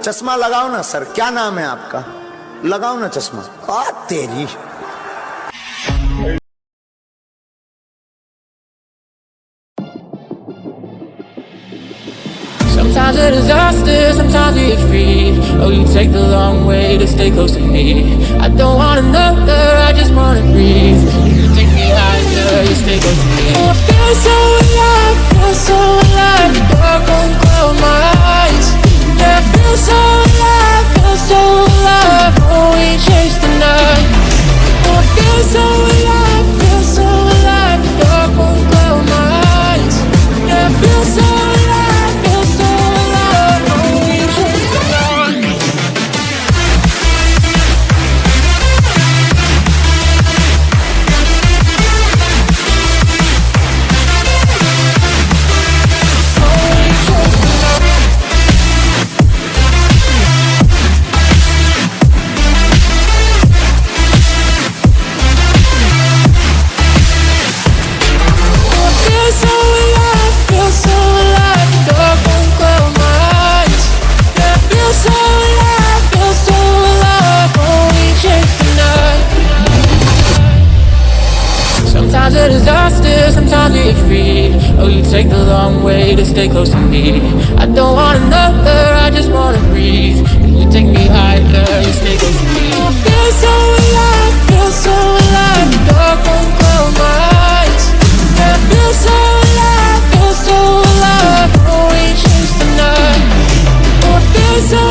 चश्मा लगाओ ना सर, क्या नाम है आपका? लगाओ ना चश्मा। आ तेरी। Sometimes a disaster, sometimes we free. Oh, you take the long way to stay close to me. I don't want another, I just wanna breathe. You take me higher, you stay close to me. Oh, I feel so alive, feel so alive. The dark won't close my eyes. Yeah, I feel so alive, feel so alive. Oh, we chase the night. Oh, I feel so alive, feel so alive. The dark won't close my eyes. Yeah, I feel so alive, feel so alive. Oh, we chase the night. Sometimes a disaster, sometimes we free. Oh, you take the long way to stay close to me. I don't want another, I just wanna breathe. You take me higher, you stay close to me. I feel so alive, feel so alive. The dark won't close my eyes. Yeah, I feel so alive, feel so alive. Oh, we chase the night. Oh, I feel so